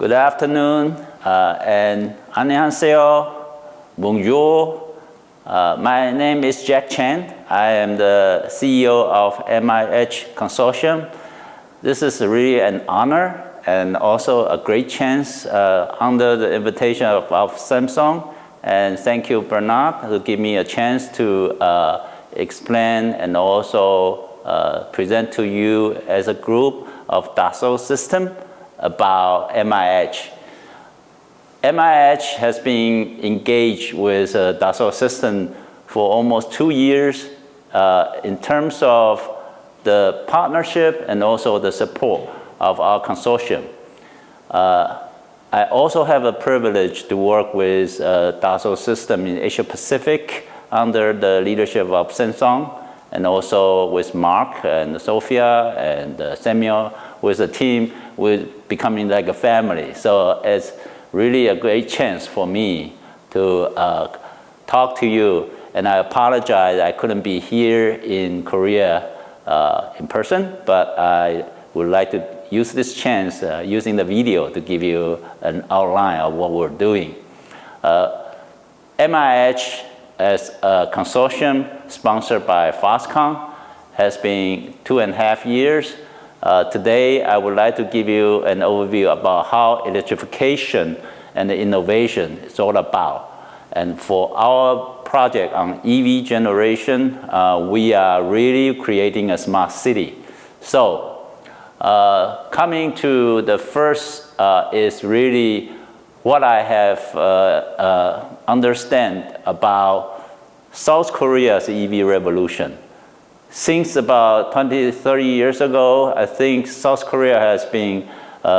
Good afternoon and 안녕하세요, bonjour. My name is Jack Chen. I am the CEO of MIH Consortium. This is really an honor and also a great chance under the invitation of Samsung. And thank you, Bernard, to give me a chance to explain and also present to you as a group of Dasosystems about MIH. MIH has been engaged with Dasosystems for almost 2 years in terms of the partnership and also the support of our consortium. I also have a privilege to work with Dasosystems in Asia Pacific under the leadership of Samsung, and also with Mark and Sophia and Samuel, with a team with becoming like a family. So it's really a great chance for me to talk to you. And I apologize I couldn't be here in Korea in person, but I would like to use this chance using the video to give you an outline of what we're doing. MIH as a consortium sponsored by Foxconn has been 2.5 years. Today, I would like to give you an overview about how electrification and innovation is all about. And for our project on EV generation, we are really creating a smart city. So, coming to the first is really what I have understand about South Korea's EV revolution. Since about 20-30 years ago, I think South Korea has been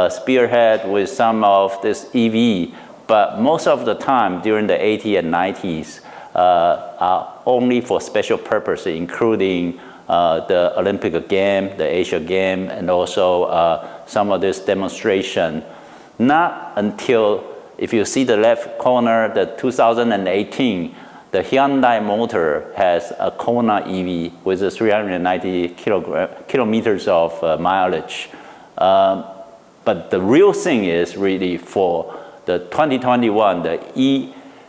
spearhead with some of this EV, but most of the time during the 80s and 90s are only for special purpose, including the Olympic game, the Asia game, and also some of this demonstration. Not until, if you see the left corner, the 2018, the Hyundai motor has a Kona EV with a 390 kilometers of mileage. But the real thing is really for the 2021, the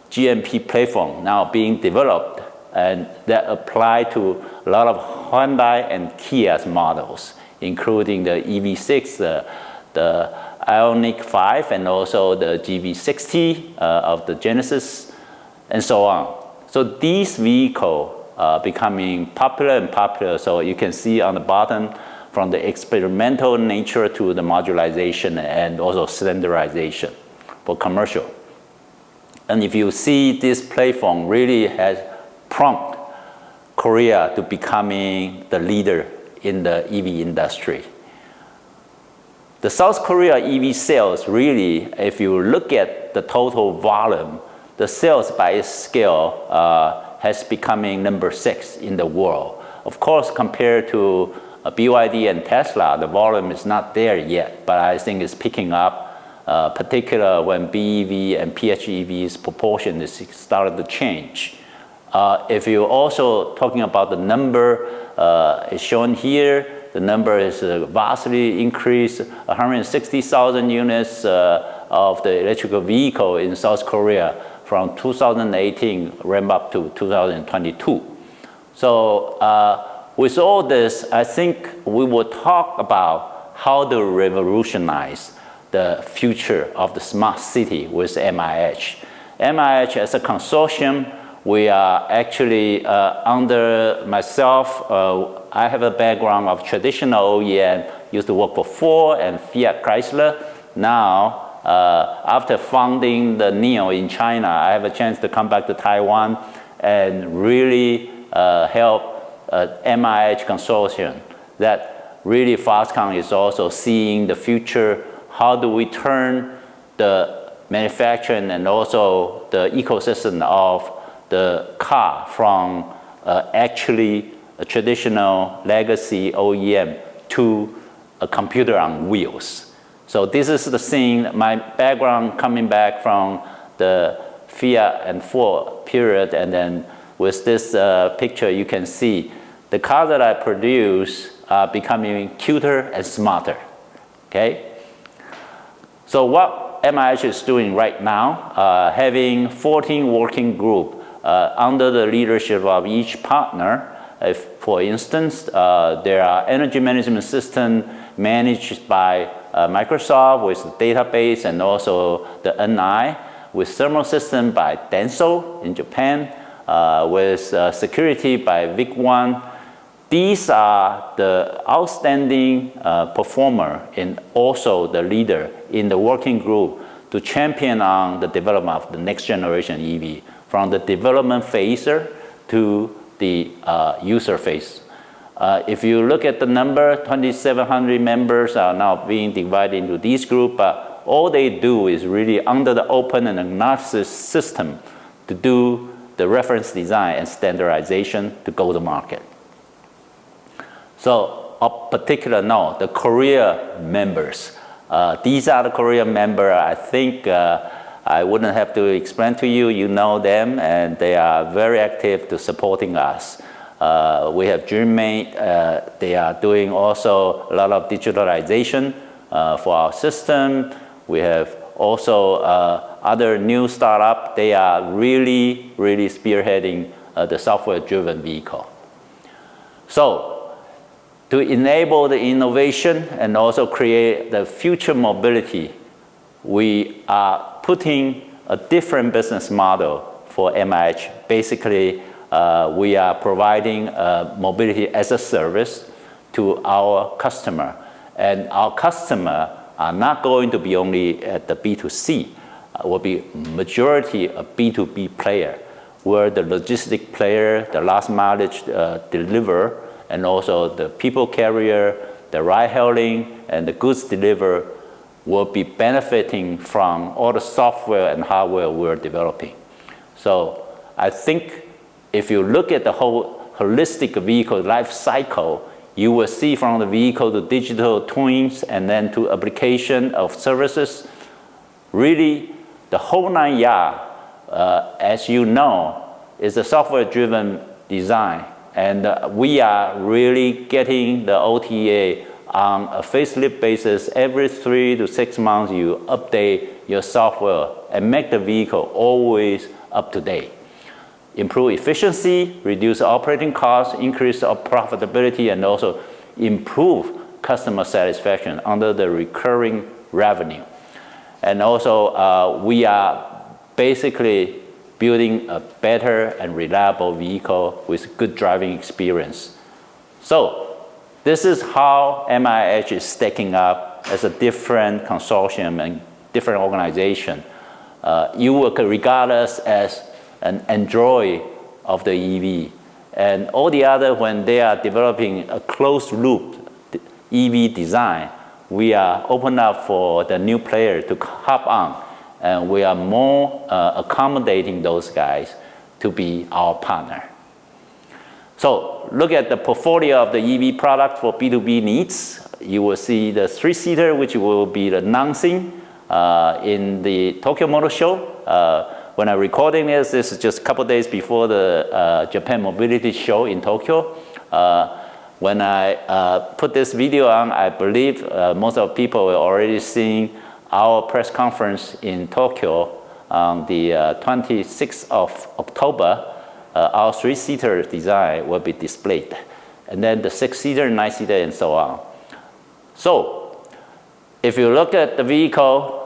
eGMP platform now being developed, and that apply to a lot of Hyundai and Kia's models, including the EV6, the Ioniq 5, and also the GV60 of the Genesis, and so on. So these vehicles are becoming popular and popular. So you can see on the bottom, from the experimental nature to the modularization and also standardization for commercial. And if you see this platform really has prompted Korea to becoming the leader in the EV industry. The South Korea EV sales really, if you look at the total volume, the sales by its scale has becoming number 6 in the world. Of course, compared to BYD and Tesla, the volume is not there yet, but I think it's picking up, particularly when BEV and PHEV's proportion is started to change. If you're also talking about the number is shown here, the number is vastly increased, 160,000 units of the electrical vehicle in South Korea from 2018 ramp up to 2022. So with all this, I think we will talk about how to revolutionize the future of the smart city with MIH. MIH as a consortium, we are actually under myself, I have a background of traditional OEM, used to work for Ford and Fiat Chrysler. Now, after founding the NIO in China, I have a chance to come back to Taiwan and really help MIH Consortium. That really Foxconn is also seeing the future. How do we turn the manufacturing and also the ecosystem of the car from actually a traditional legacy OEM to a computer on wheels? So this is the scene, my background coming back from the Fiat and Ford period, and then with this picture you can see the cars that I produce are becoming cuter and smarter, okay? So what MIH is doing right now, having 14 working groups under the leadership of each partner. If, for instance, there are energy management system managed by Microsoft with the database and also the NI, with thermal system by Denso in Japan, with security by VIC1. These are the outstanding performer and also the leader in the working group to champion on the development of the next generation EV, from the development phase to the user phase. If you look at the number, 2,700 members are now being divided into these groups, but all they do is really under the open and agnostic system to do the reference design and standardization to go to market. So, of particular note, the Korea members. These are the Korean members. I think I wouldn't have to explain to you. You know them, and they are very active to supporting us. We have DreamMate. They are doing also a lot of digitalization for our system. We have also other new startup. They are really spearheading the software-driven vehicle. So, to enable the innovation and also create the future mobility, we are putting a different business model for MIH. Basically, we are providing mobility as a service to our customer. And our customer are not going to be only at the B2C, will be majority a B2B player, where the logistic player, the last mileage deliver, and also the people carrier, the ride hailing, and the goods deliver will be benefiting from all the software and hardware we're developing. So I think if you look at the whole holistic vehicle life cycle, you will see from the vehicle to digital twins and then to application of services, really the whole 9 yards, as you know, is a software-driven design. And we are really getting the OTA on a facelift basis. Every 3 to 6 months, you update your software and make the vehicle always up to date. Improve efficiency, reduce operating costs, increase profitability, and also improve customer satisfaction under the recurring revenue. And also, we are basically building a better and reliable vehicle with good driving experience. So, this is how MIH is stacking up as a different consortium and different organization. You will regard us as an Android of the EV. And all the other, when they are developing a closed loop EV design, we are open up for the new player to hop on. And we are more accommodating those guys to be our partner. So look at the portfolio of the EV product for B2B needs. You will see the 3-seater, which will be announcing in the Tokyo Motor Show. When I'm recording this is just a couple days before the Japan Mobility Show in Tokyo. When I put this video on, I believe most of people are already seeing our press conference in Tokyo on the 26th of October. Our 3-seater design will be displayed. And then the 6-seater, 9-seater, and so on. So, if you look at the vehicle,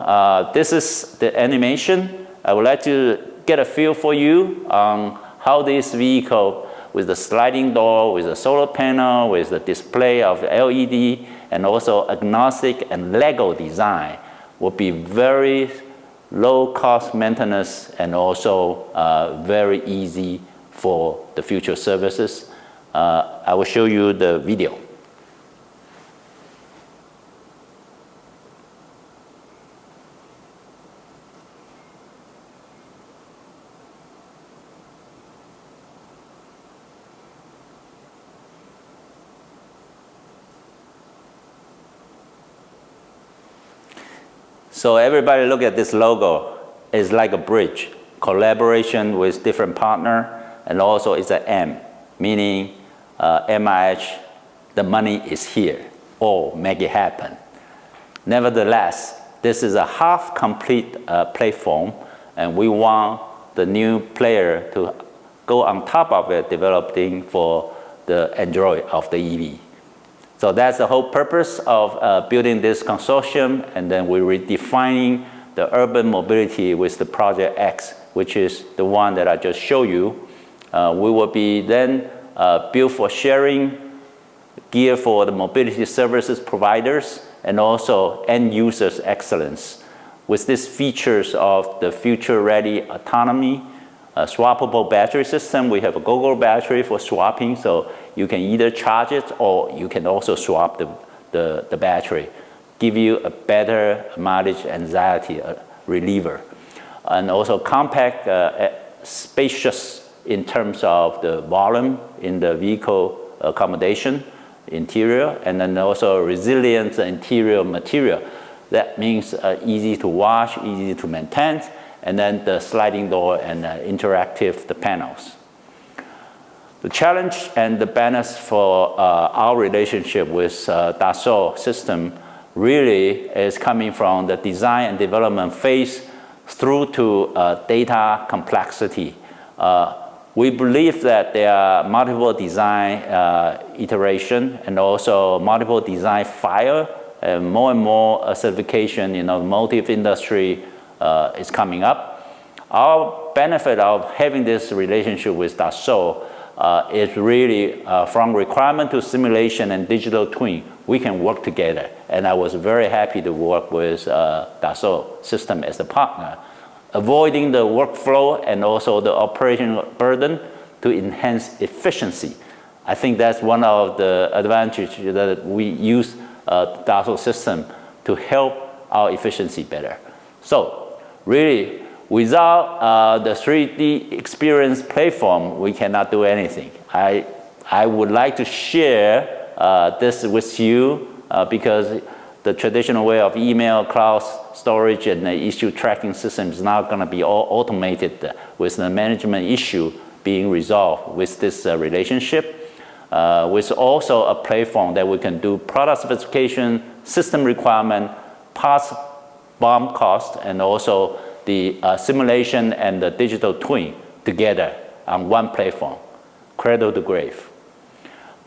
this is the animation. I would like to get a feel for you on how this vehicle, with the sliding door, with the solar panel, with the display of LED, and also agnostic and Lego design, will be very low cost maintenance and also very easy for the future services. I will show you the video. So everybody look at this logo. It's like a bridge, collaboration with different partner, and also it's an M, meaning MIH, the money is here, or make it happen. Nevertheless, this is a half-complete platform, and we want the new player to go on top of it, developing for the Android of the EV. So that's the whole purpose of building this consortium, and then we're redefining the urban mobility with the Project X, which is the one that I just showed you. We will be then built for sharing, gear for the mobility services providers, and also end users excellence. With these features of the future-ready autonomy, swappable battery system, we have a go-go battery for swapping, so you can either charge it or you can also swap the battery, give you a better mileage anxiety reliever. And also compact, spacious in terms of the volume in the vehicle accommodation, interior, and then also resilient interior material. That means easy to wash, easy to maintain, and then the sliding door and interactive panels. The challenge and the benefits for our relationship with Dassault System really is coming from the design and development phase through to data complexity. We believe that there are multiple design iteration and also multiple design file, and more certification in automotive industry is coming up. Our benefit of having this relationship with Dassault is really from requirement to simulation and digital twin, we can work together. And I was very happy to work with Dassault System as a partner, avoiding the workflow and also the operational burden to enhance efficiency. I think that's one of the advantages that we use Dassault System to help our efficiency better. So really, without the 3D experience platform, we cannot do anything. I would like to share this with you because the traditional way of email, cloud storage, and the issue tracking system is now going to be all automated with the management issue being resolved with this relationship. With also a platform that we can do product specification, system requirement, parts BOM cost, and also the simulation and the digital twin together on one platform, cradle to grave.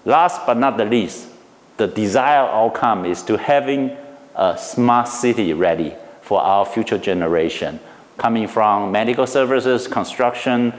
Last but not the least, the desired outcome is to having a smart city ready for our future generation, coming from medical services, construction,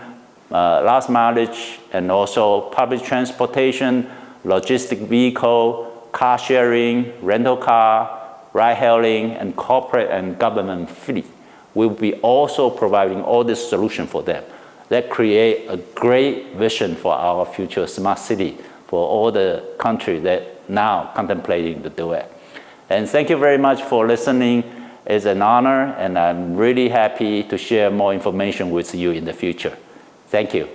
last mileage, and also public transportation, logistic vehicle, car sharing, rental car, ride hailing, and corporate and government fleet. We'll be also providing all this solution for them. That create a great vision for our future smart city for all the countries that now contemplating to do it. And thank you very much for listening. It's an honor, and I'm really happy to share more information with you in the future. Thank you.